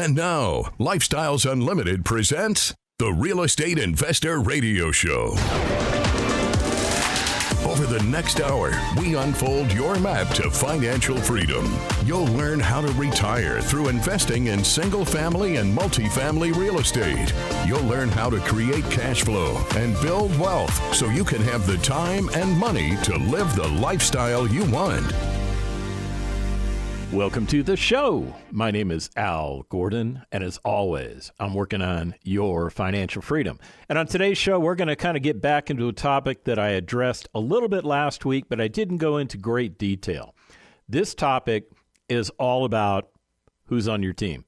And now, Lifestyles Unlimited presents the Real Estate Investor Radio Show. Over the next hour, we unfold your map to financial freedom. You'll learn how to retire through investing in single-family and multifamily real estate. You'll learn how to create cash flow and build wealth so you can have the time and money to live the lifestyle you want. Welcome to the show. My name is Al Gordon, and as always, I'm working on your financial freedom. And on today's show, we're going to kind of get back into a topic that I addressed a little bit last week, but I didn't go into great detail. This topic is all about who's on your team.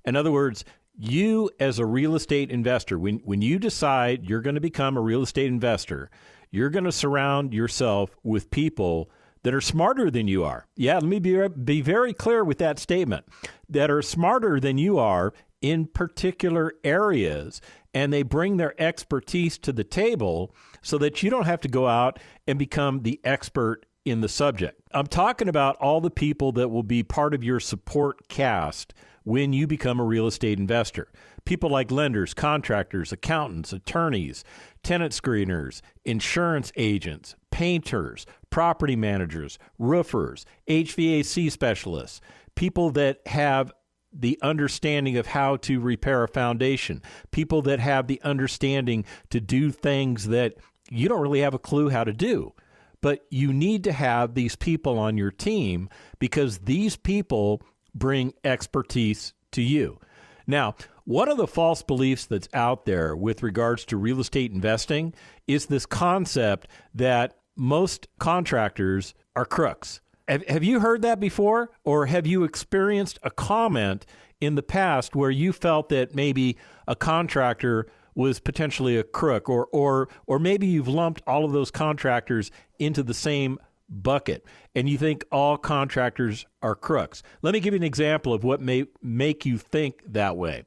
In other words, you as a real estate investor, when you decide you're going to become a real estate investor, you're going to surround yourself with people that are smarter than you are. Yeah, let me be very clear with that statement. That are smarter than you are in particular areas, and they bring their expertise to the table so that you don't have to go out and become the expert in the subject. I'm talking about all the people that will be part of your support cast when you become a real estate investor. People like lenders, contractors, accountants, attorneys, tenant screeners, insurance agents, painters, property managers, roofers, HVAC specialists, people that have the understanding of how to repair a foundation, people that have the understanding to do things that you don't really have a clue how to do. But you need to have these people on your team because these people bring expertise to you. Now, one of the false beliefs that's out there with regards to real estate investing is this concept that most contractors are crooks. Have you heard that before? Or have you experienced a comment in the past where you felt that maybe a contractor was potentially a crook, or maybe you've lumped all of those contractors into the same bucket and you think all contractors are crooks? Let me give you an example of what may make you think that way.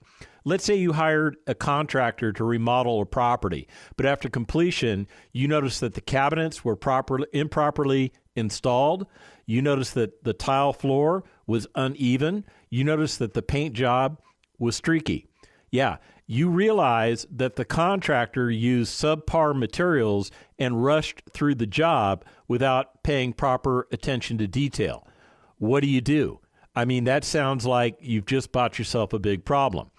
Let's say you hired a contractor to remodel a property, but after completion, you noticed that the cabinets were improperly installed. You noticed that the tile floor was uneven. You noticed that the paint job was streaky. Yeah, you realize that the contractor used subpar materials and rushed through the job without paying proper attention to detail. What do? I mean, that sounds like you've just bought yourself a big problem.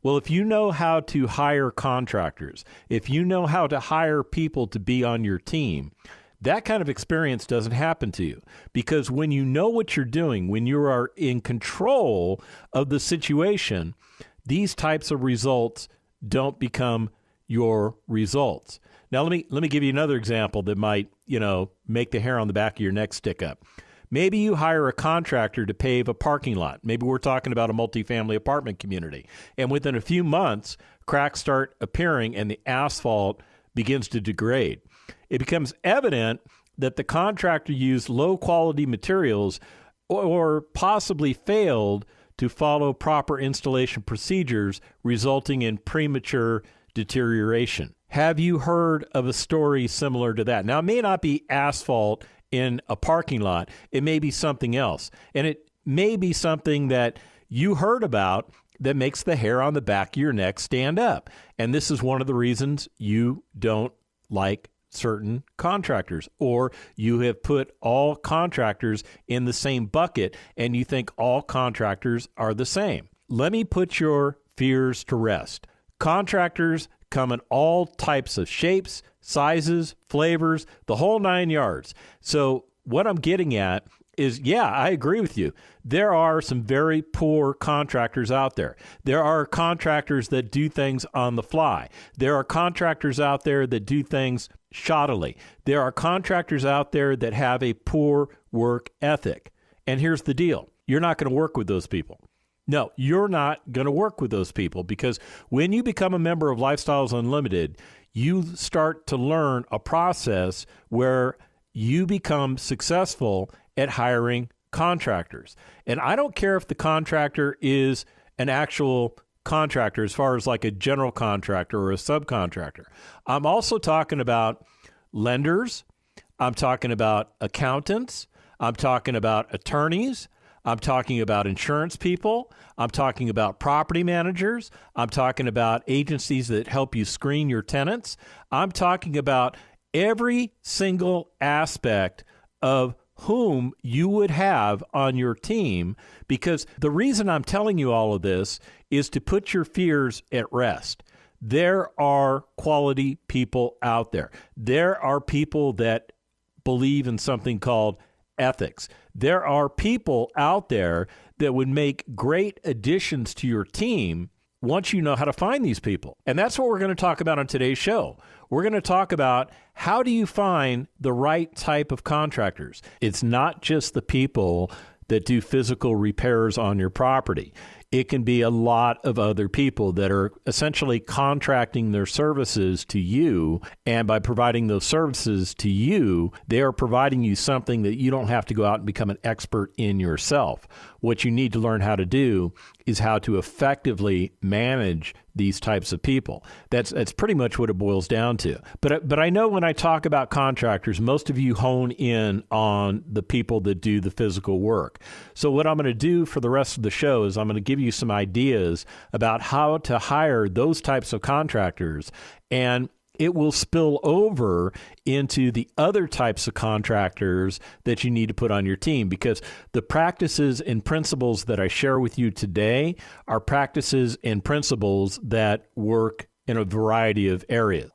Well, if you know how to hire contractors, if you know how to hire people to be on your team, that kind of experience doesn't happen to you. Because when you know what you're doing, when you are in control of the situation, these types of results don't become your results. Now, let me give you another example that might, make the hair on the back of your neck stick up. Maybe you hire a contractor to pave a parking lot. Maybe we're talking about a multifamily apartment community. And within a few months, cracks start appearing and the asphalt begins to degrade. It becomes evident that the contractor used low-quality materials or possibly failed to follow proper installation procedures, resulting in premature deterioration. Have you heard of a story similar to that? Now, it may not be asphalt in a parking lot. It may be something else. And it may be something that you heard about that makes the hair on the back of your neck stand up. And this is one of the reasons you don't like certain contractors, or you have put all contractors in the same bucket and you think all contractors are the same. Let me put your fears to rest. Contractors come in all types of shapes, sizes, flavors, the whole 9 yards. So what I'm getting at is, yeah, I agree with you. There are some very poor contractors out there. There are contractors that do things on the fly. There are contractors out there that do things shoddily. There are contractors out there that have a poor work ethic. And here's the deal. You're not going to work with those people. No, you're not going to work with those people, because when you become a member of Lifestyles Unlimited, you start to learn a process where you become successful at hiring contractors. And I don't care if the contractor is an actual contractor as far as like a general contractor or a subcontractor. I'm also talking about lenders. I'm talking about accountants. I'm talking about attorneys. I'm talking about insurance people. I'm talking about property managers. I'm talking about agencies that help you screen your tenants. I'm talking about every single aspect of whom you would have on your team, because the reason I'm telling you all of this is to put your fears at rest. There are quality people out there. There are people that believe in something called ethics. There are people out there that would make great additions to your team once you know how to find these people. And that's what we're going to talk about on today's show. We're going to talk about how do you find the right type of contractors. It's not just the people that do physical repairs on your property. It can be a lot of other people that are essentially contracting their services to you, and by providing those services to you, they are providing you something that you don't have to go out and become an expert in yourself. What you need to learn how to do is how to effectively manage these types of people. That's pretty much what it boils down to. But I know when I talk about contractors, most of you hone in on the people that do the physical work. So what I'm going to do for the rest of the show is I'm going to give you some ideas about how to hire those types of contractors, and it will spill over into the other types of contractors that you need to put on your team, because the practices and principles that I share with you today are practices and principles that work in a variety of areas.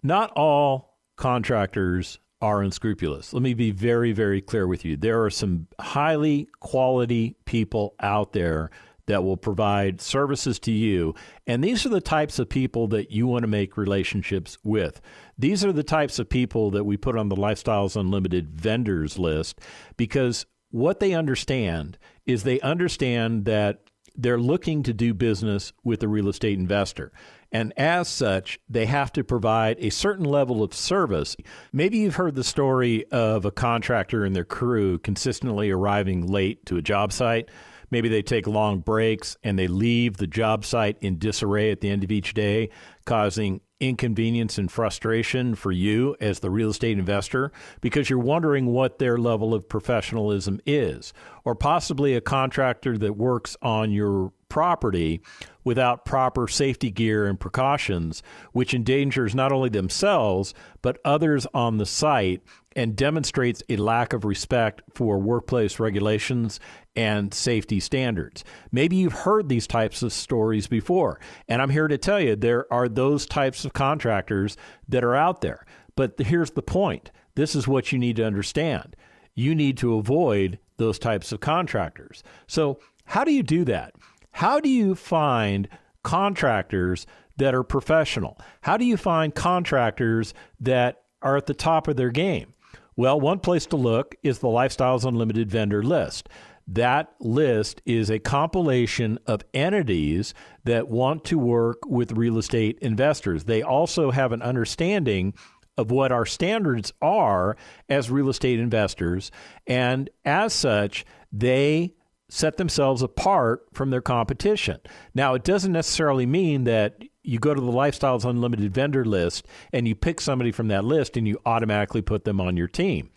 Not all contractors are unscrupulous. Let me be very, very clear with you. There are some highly quality people out there that will provide services to you. And these are the types of people that you want to make relationships with. These are the types of people that we put on the Lifestyles Unlimited vendors list, because what they understand is they understand that they're looking to do business with a real estate investor. And as such, they have to provide a certain level of service. Maybe you've heard the story of a contractor and their crew consistently arriving late to a job site. Maybe they take long breaks and they leave the job site in disarray at the end of each day, causing inconvenience and frustration for you as the real estate investor, because you're wondering what their level of professionalism is. Or possibly a contractor that works on your property without proper safety gear and precautions, which endangers not only themselves, but others on the site, and demonstrates a lack of respect for workplace regulations and safety standards. Maybe you've heard these types of stories before, and I'm here to tell you there are those types of contractors that are out there. But here's the point. This is what you need to understand. You need to avoid those types of contractors. So how do you do that? How do you find contractors that are professional? How do you find contractors that are at the top of their game? Well, one place to look is the Lifestyles Unlimited vendor list. That list is a compilation of entities that want to work with real estate investors. They also have an understanding of what our standards are as real estate investors, and as such, they set themselves apart from their competition. Now, it doesn't necessarily mean that you go to the Lifestyles Unlimited vendor list and you pick somebody from that list and you automatically put them on your team.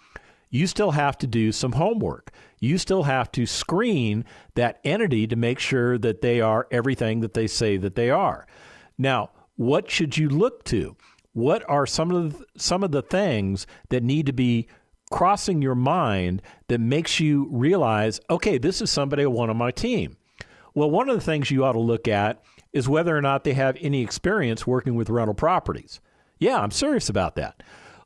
You still have to do some homework. You still have to screen that entity to make sure that they are everything that they say that they are. Now, what should you look to? What are some of the things that need to be crossing your mind that makes you realize, okay, this is somebody I want on my team? Well, one of the things you ought to look at is whether or not they have any experience working with rental properties. Yeah, I'm serious about that.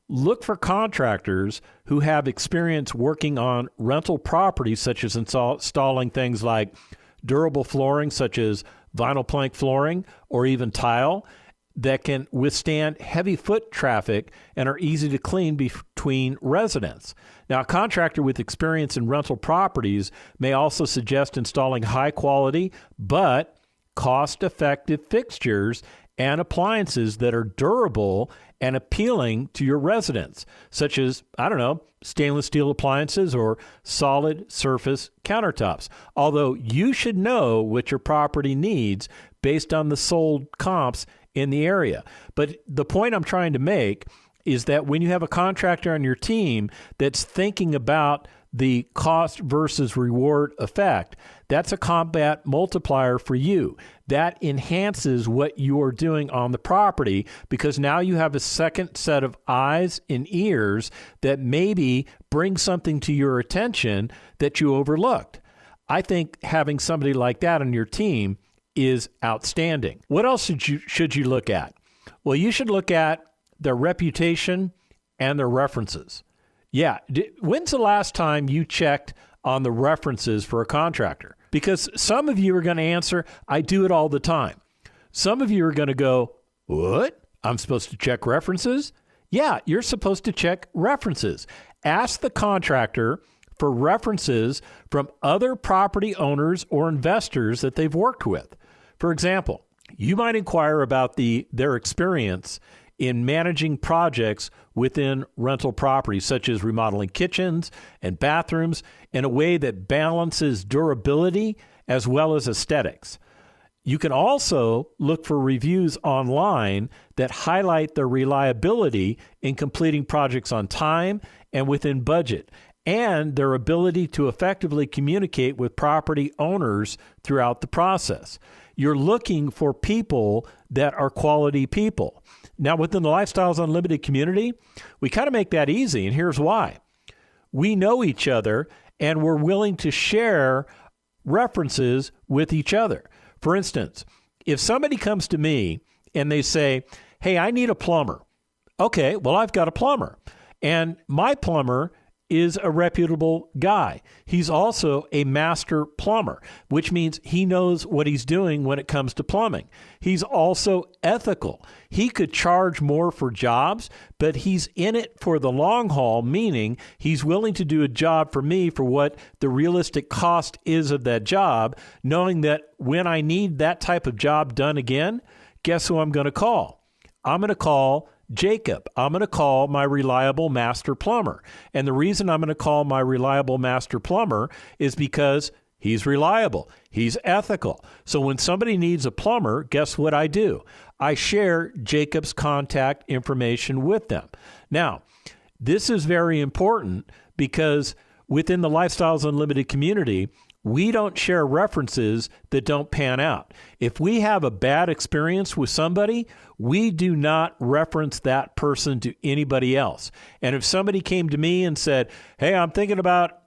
Look for contractors who have experience working on rental properties, such as installing things like durable flooring, such as vinyl plank flooring or even tile, that can withstand heavy foot traffic and are easy to clean between residents. Now, a contractor with experience in rental properties may also suggest installing high quality but cost-effective fixtures and appliances that are durable and appealing to your residents, such as, stainless steel appliances or solid surface countertops. Although you should know what your property needs based on the sold comps in the area. But the point I'm trying to make is that when you have a contractor on your team that's thinking about the cost versus reward effect, that's a combat multiplier for you. That enhances what you are doing on the property because now you have a second set of eyes and ears that maybe bring something to your attention that you overlooked. I think having somebody like that on your team is outstanding. What else should you look at? Well, you should look at their reputation and their references. Yeah. When's the last time you checked on the references for a contractor? Because some of you are going to answer, I do it all the time. Some of you are going to go, what? I'm supposed to check references? Yeah, you're supposed to check references. Ask the contractor for references from other property owners or investors that they've worked with. For example, you might inquire about their experience in managing projects within rental properties, such as remodeling kitchens and bathrooms in a way that balances durability as well as aesthetics. You can also look for reviews online that highlight their reliability in completing projects on time and within budget, and their ability to effectively communicate with property owners throughout the process. You're looking for people that are quality people. Now, within the Lifestyles Unlimited community, we kind of make that easy, and here's why. We know each other, and we're willing to share references with each other. For instance, if somebody comes to me and they say, hey, I need a plumber. Okay, well, I've got a plumber, and my plumber is a reputable guy. He's also a master plumber, which means he knows what he's doing when it comes to plumbing. He's also ethical. He could charge more for jobs, but he's in it for the long haul, meaning he's willing to do a job for me for what the realistic cost is of that job, knowing that when I need that type of job done again, guess who I'm going to call? I'm going to call Jacob. I'm going to call my reliable master plumber. And the reason I'm going to call my reliable master plumber is because he's reliable. He's ethical. So when somebody needs a plumber, guess what I do? I share Jacob's contact information with them. Now, this is very important because within the Lifestyles Unlimited community, we don't share references that don't pan out. If we have a bad experience with somebody, we do not reference that person to anybody else. And if somebody came to me and said, hey, I'm thinking about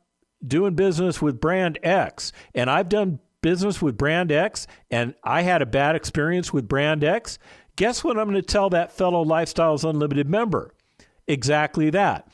doing business with brand X, and I've done business with brand X, and I had a bad experience with brand X, guess what I'm going to tell that fellow Lifestyles Unlimited member? Exactly that.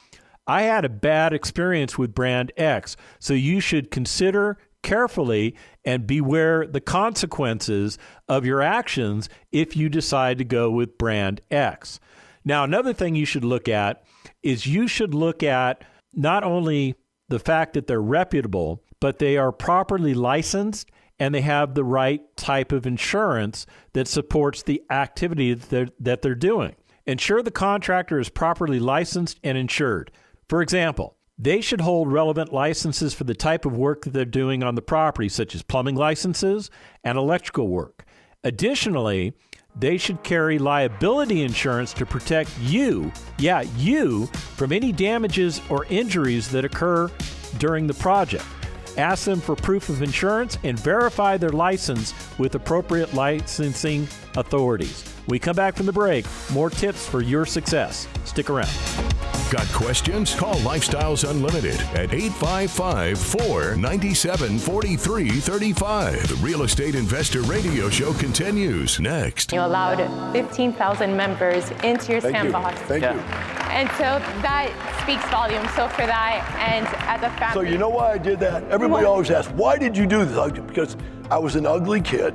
I had a bad experience with brand X, so you should consider carefully and beware the consequences of your actions if you decide to go with brand X. Now, another thing you should look at is you should look at not only the fact that they're reputable, but they are properly licensed and they have the right type of insurance that supports the activity that they're doing. Ensure the contractor is properly licensed and insured. For example, they should hold relevant licenses for the type of work that they're doing on the property, such as plumbing licenses and electrical work. Additionally, they should carry liability insurance to protect you, from any damages or injuries that occur during the project. Ask them for proof of insurance and verify their license with appropriate licensing authorities. When we come back from the break, more tips for your success. Stick around. Got questions? Call Lifestyles Unlimited at 855-497-4335. The Real Estate Investor Radio Show continues next. You allowed 15,000 members into your sandbox. Thank you. And so that speaks volumes. So for that, and as a family. So you know why I did that? Everybody always asks, why did you do this? Because I was an ugly kid.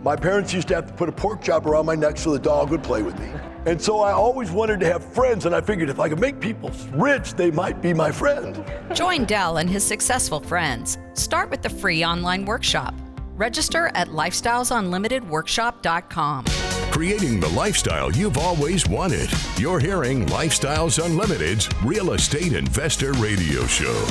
My parents used to have to put a pork chop around my neck so the dog would play with me. And so I always wanted to have friends, and I figured if I could make people rich, they might be my friend. Join Dell and his successful friends. Start with the free online workshop. Register at lifestylesunlimitedworkshop.com. Creating the lifestyle you've always wanted. You're hearing Lifestyles Unlimited's Real Estate Investor Radio Show.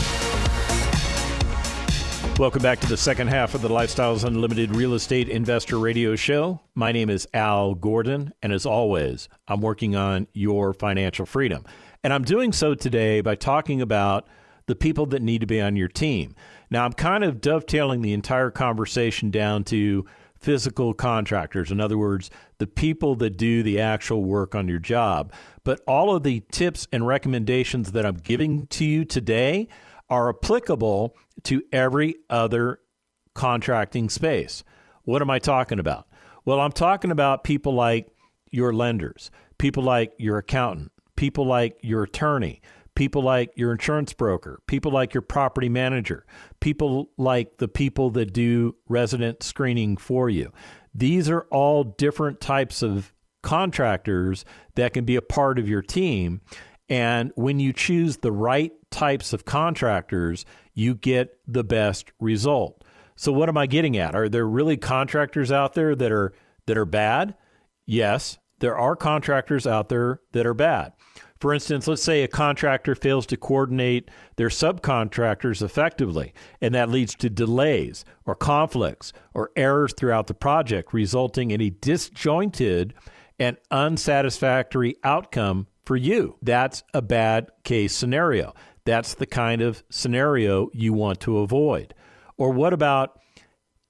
Welcome back to the second half of the Lifestyles Unlimited Real Estate Investor Radio Show. My name is Al Gordon, and as always, I'm working on your financial freedom. And I'm doing so today by talking about the people that need to be on your team. Now, I'm kind of dovetailing the entire conversation down to physical contractors. In other words, the people that do the actual work on your job. But all of the tips and recommendations that I'm giving to you today are applicable to every other contracting space. What am I talking about? Well, I'm talking about people like your lenders, people like your accountant, people like your attorney, people like your insurance broker, people like your property manager, people like the people that do resident screening for you. These are all different types of contractors that can be a part of your team. And when you choose the right types of contractors, you get the best result. So what am I getting at? Are there really contractors out there that are bad? Yes, there are contractors out there that are bad. For instance, let's say a contractor fails to coordinate their subcontractors effectively, and that leads to delays or conflicts or errors throughout the project, resulting in a disjointed and unsatisfactory outcome for you. That's a bad case scenario. That's the kind of scenario you want to avoid. Or what about,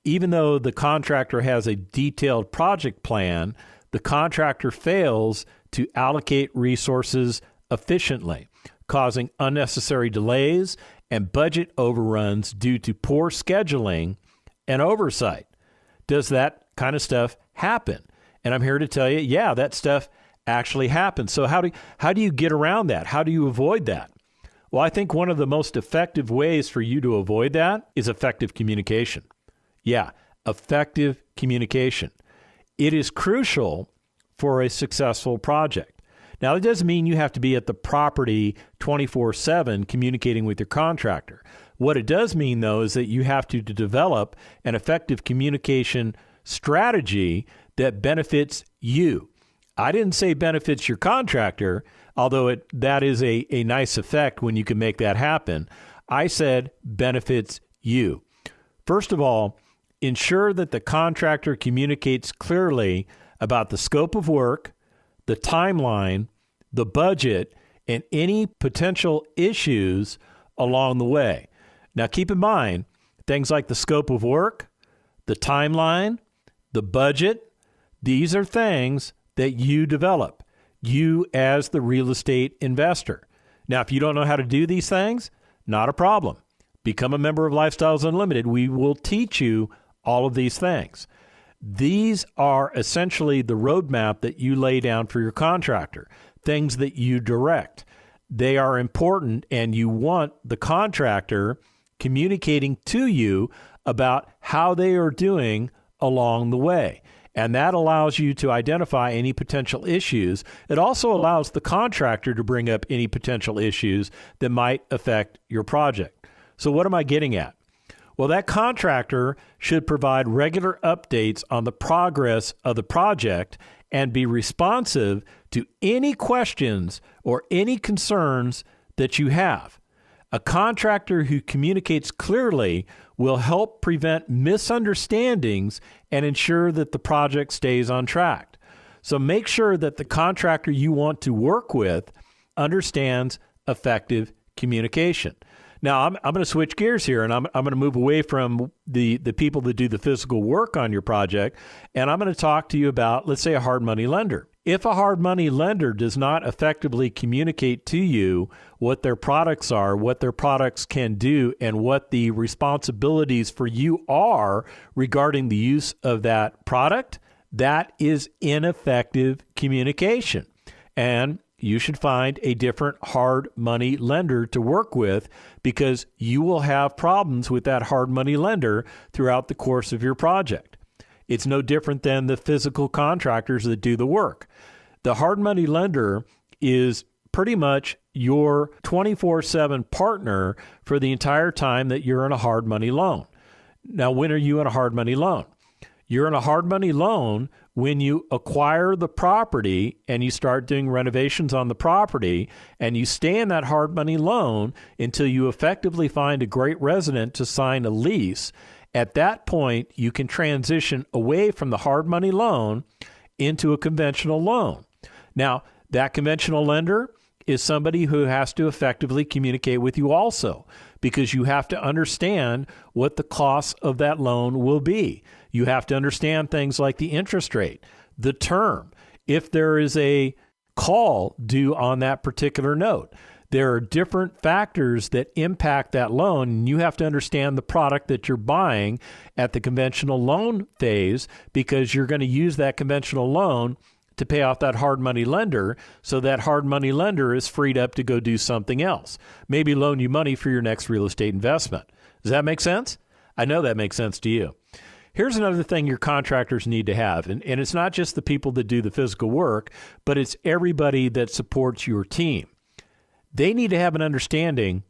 even though the contractor has a detailed project plan, the contractor fails to allocate resources efficiently, causing unnecessary delays and budget overruns due to poor scheduling and oversight? Does that kind of stuff happen? And I'm here to tell you, yeah, that stuff actually happens. So how do you get around that? How do you avoid that? Well, I think one of the most effective ways for you to avoid that is effective communication. Yeah, effective communication. It is crucial for a successful project. Now, it doesn't mean you have to be at the property 24/7 communicating with your contractor. What it does mean, though, is that you have to develop an effective communication strategy that benefits you. I didn't say benefits your contractor, although that is a nice effect when you can make that happen. I said benefits you. First of all, ensure that the contractor communicates clearly about the scope of work, the timeline, the budget, and any potential issues along the way. Now, keep in mind, things like the scope of work, the timeline, the budget, these are things that you develop, you as the real estate investor. Now, if you don't know how to do these things, not a problem. Become a member of Lifestyles Unlimited. We will teach you all of these things. These are essentially the roadmap that you lay down for your contractor, things that you direct. They are important, and you want the contractor communicating to you about how they are doing along the way. And that allows you to identify any potential issues. It also allows the contractor to bring up any potential issues that might affect your project. So what am I getting at? Well, that contractor should provide regular updates on the progress of the project and be responsive to any questions or any concerns that you have. A contractor who communicates clearly will help prevent misunderstandings and ensure that the project stays on track. So make sure that the contractor you want to work with understands effective communication. Now, I'm going to switch gears here, and I'm going to move away from the people that do the physical work on your project, and I'm going to talk to you about, let's say, a hard money lender. If a hard money lender does not effectively communicate to you what their products are, what their products can do, and what the responsibilities for you are regarding the use of that product, that is ineffective communication. And you should find a different hard money lender to work with, because you will have problems with that hard money lender throughout the course of your project. It's no different than the physical contractors that do the work. The hard money lender is pretty much your 24/7 partner for the entire time that you're in a hard money loan. Now, when are you in a hard money loan? You're in a hard money loan when you acquire the property and you start doing renovations on the property, and you stay in that hard money loan until you effectively find a great resident to sign a lease. At that point, you can transition away from the hard money loan into a conventional loan. Now, that conventional lender is somebody who has to effectively communicate with you also, because you have to understand what the cost of that loan will be. You have to understand things like the interest rate, the term, if there is a call due on that particular note. There are different factors that impact that loan, and you have to understand the product that you're buying at the conventional loan phase, because you're going to use that conventional loan to pay off that hard money lender, so that hard money lender is freed up to go do something else, maybe loan you money for your next real estate investment. Does that make sense? I know that makes sense to you. Here's another thing your contractors need to have, and it's not just the people that do the physical work, but it's everybody that supports your team. They need to have an understanding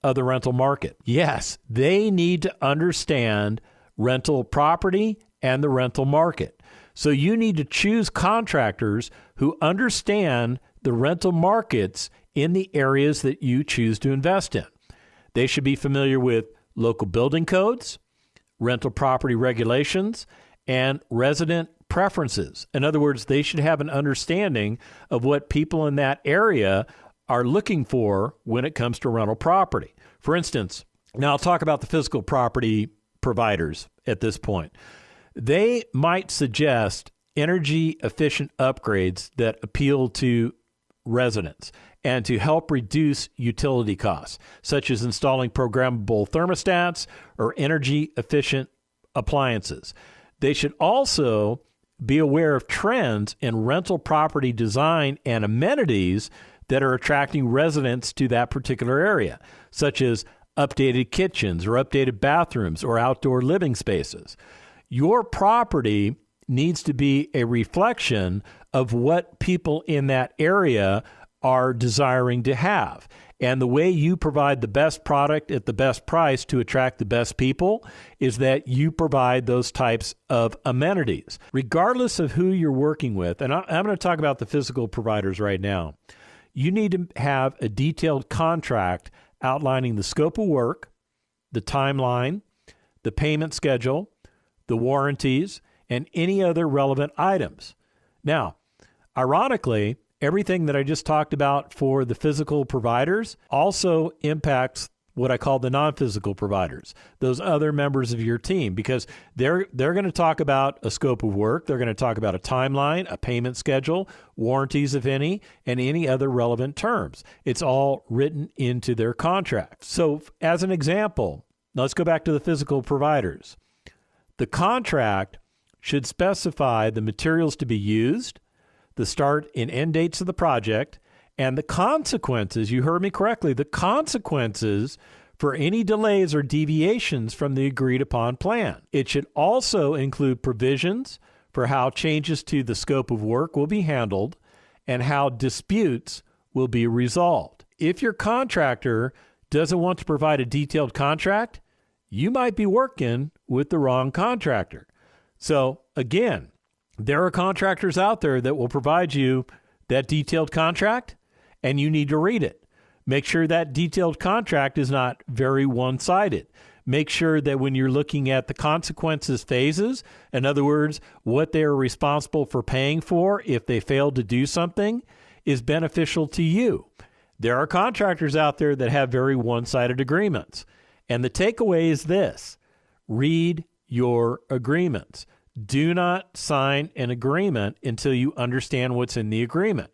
of the rental market. Yes, they need to understand rental property and the rental market. So you need to choose contractors who understand the rental markets in the areas that you choose to invest in. They should be familiar with local building codes, rental property regulations, and resident preferences. In other words, they should have an understanding of what people in that area are looking for when it comes to rental property. For instance, now I'll talk about the physical property providers at this point. They might suggest energy efficient upgrades that appeal to residents and to help reduce utility costs, such as installing programmable thermostats or energy efficient appliances. They should also be aware of trends in rental property design and amenities that are attracting residents to that particular area, such as updated kitchens or updated bathrooms or outdoor living spaces. Your property needs to be a reflection of what people in that area are desiring to have. And the way you provide the best product at the best price to attract the best people is that you provide those types of amenities, regardless of who you're working with. And I'm going to talk about the physical providers right now. You need to have a detailed contract outlining the scope of work, the timeline, the payment schedule, the warranties, and any other relevant items. Now, ironically, everything that I just talked about for the physical providers also impacts what I call the non-physical providers, those other members of your team, because they're going to talk about a scope of work, they're going to talk about a timeline, a payment schedule, warranties, if any, and any other relevant terms. It's all written into their contract. So as an example, let's go back to the physical providers. The contract should specify the materials to be used, the start and end dates of the project, and the consequences, you heard me correctly, the consequences for any delays or deviations from the agreed upon plan. It should also include provisions for how changes to the scope of work will be handled and how disputes will be resolved. If your contractor doesn't want to provide a detailed contract, you might be working with the wrong contractor. So again, there are contractors out there that will provide you that detailed contract, and you need to read it. Make sure that detailed contract is not very one-sided. Make sure that when you're looking at the consequences phases, in other words, what they're responsible for paying for if they fail to do something, is beneficial to you. There are contractors out there that have very one-sided agreements. And the takeaway is this: read your agreements. Do not sign an agreement until you understand what's in the agreement.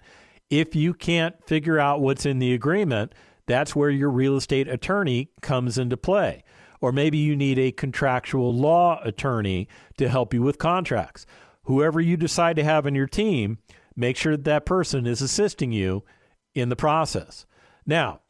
If you can't figure out what's in the agreement, that's where your real estate attorney comes into play. Or maybe you need a contractual law attorney to help you with contracts. Whoever you decide to have on your team, make sure that person is assisting you in the process. Now,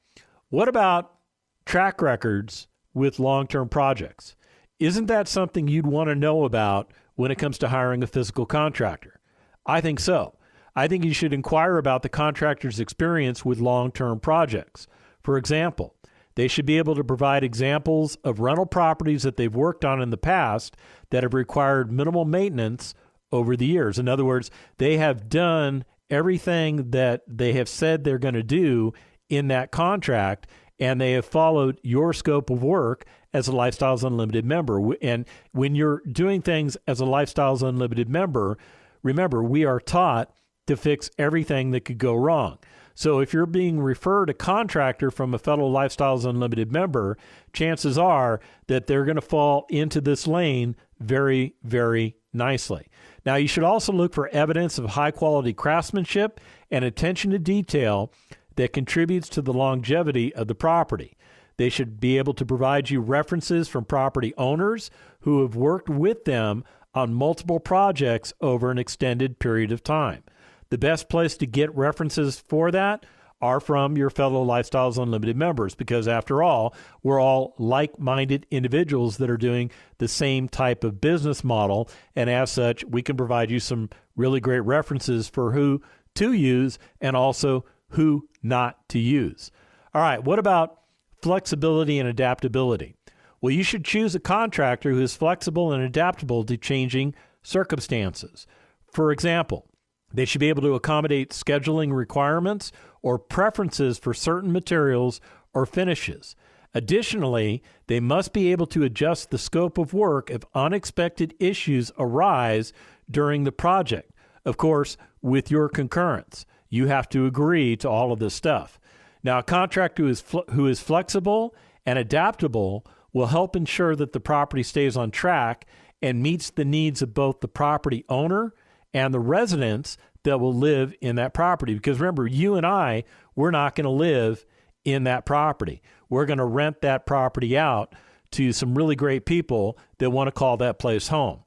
what about track records with long-term projects? Isn't that something you'd want to know about when it comes to hiring a physical contractor? I think so. I think you should inquire about the contractor's experience with long-term projects. For example, they should be able to provide examples of rental properties that they've worked on in the past that have required minimal maintenance over the years. In other words, they have done everything that they have said they're going to do in that contract, and they have followed your scope of work as a Lifestyles Unlimited member. And when you're doing things as a Lifestyles Unlimited member, remember, we are taught to fix everything that could go wrong. So if you're being referred a contractor from a fellow Lifestyles Unlimited member, chances are that they're going to fall into this lane very, very nicely. Now, you should also look for evidence of high-quality craftsmanship and attention to detail that contributes to the longevity of the property. They should be able to provide you references from property owners who have worked with them on multiple projects over an extended period of time. The best place to get references for that are from your fellow Lifestyles Unlimited members, because after all, we're all like-minded individuals that are doing the same type of business model, and as such, we can provide you some really great references for who to use and also who not to use. All right, what about flexibility and adaptability? Well, you should choose a contractor who is flexible and adaptable to changing circumstances. For example, they should be able to accommodate scheduling requirements or preferences for certain materials or finishes. Additionally, they must be able to adjust the scope of work if unexpected issues arise during the project. Of course, with your concurrence, you have to agree to all of this stuff. Now, a contractor who is flexible and adaptable will help ensure that the property stays on track and meets the needs of both the property owner and the residents that will live in that property. Because remember, you and I, we're not going to live in that property. We're going to rent that property out to some really great people that want to call that place home.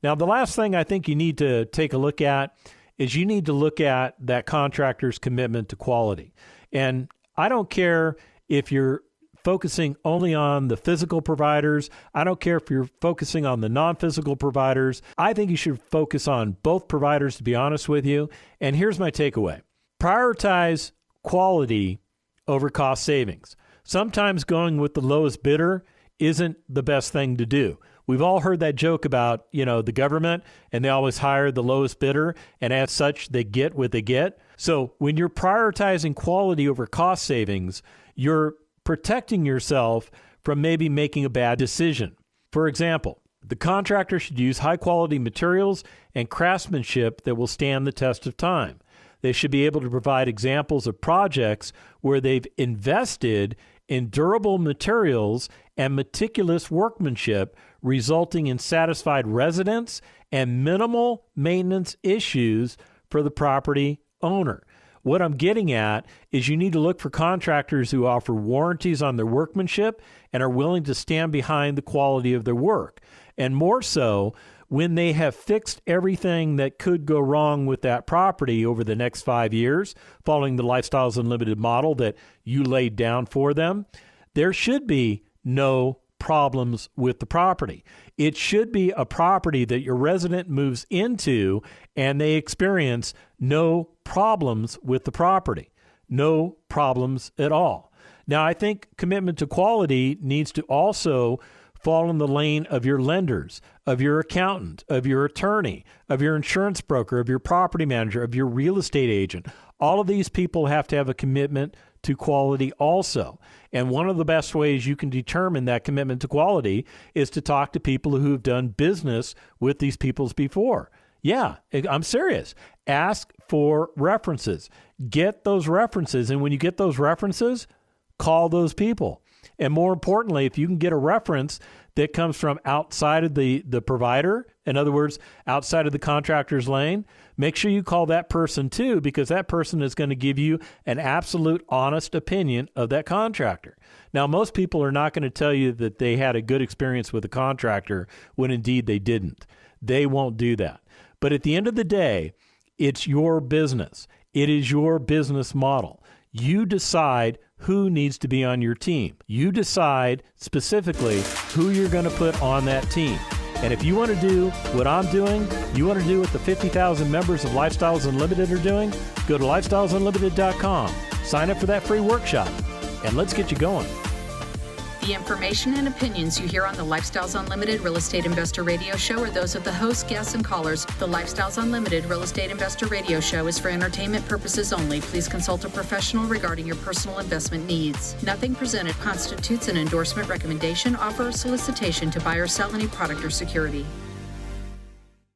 Now, the last thing I think you need to take a look at is you need to look at that contractor's commitment to quality. And I don't care if you're focusing only on the physical providers. I don't care if you're focusing on the non-physical providers. I think you should focus on both providers, to be honest with you. And here's my takeaway. Prioritize quality over cost savings. Sometimes going with the lowest bidder isn't the best thing to do. We've all heard that joke about, the government, and they always hire the lowest bidder, and as such, they get what they get. So when you're prioritizing quality over cost savings, you're protecting yourself from maybe making a bad decision. For example, the contractor should use high-quality materials and craftsmanship that will stand the test of time. They should be able to provide examples of projects where they've invested in durable materials and meticulous workmanship, resulting in satisfied residents and minimal maintenance issues for the property owner. What I'm getting at is you need to look for contractors who offer warranties on their workmanship and are willing to stand behind the quality of their work. And more so, when they have fixed everything that could go wrong with that property over the next 5 years, following the Lifestyles Unlimited model that you laid down for them, there should be no problems with the property. It should be a property that your resident moves into and they experience no problems with the property. No problems at all. Now, I think commitment to quality needs to also fall in the lane of your lenders, of your accountant, of your attorney, of your insurance broker, of your property manager, of your real estate agent. All of these people have to have a commitment to quality also. And one of the best ways you can determine that commitment to quality is to talk to people who have done business with these people before. Yeah, I'm serious. Ask for references. Get those references. And when you get those references, call those people. And more importantly, if you can get a reference that comes from outside of the provider, in other words, outside of the contractor's lane, make sure you call that person too, because that person is going to give you an absolute honest opinion of that contractor. Now, most people are not going to tell you that they had a good experience with a contractor when indeed they didn't. They won't do that. But at the end of the day, it's your business. It is your business model. You decide who needs to be on your team. You decide specifically who you're going to put on that team. And if you want to do what I'm doing, you want to do what the 50,000 members of Lifestyles Unlimited are doing, go to lifestylesunlimited.com, sign up for that free workshop, and let's get you going. The information and opinions you hear on the Lifestyles Unlimited Real Estate Investor Radio Show are those of the host, guests, and callers. The Lifestyles Unlimited Real Estate Investor Radio Show is for entertainment purposes only. Please consult a professional regarding your personal investment needs. Nothing presented constitutes an endorsement, recommendation, offer, or solicitation to buy or sell any product or security.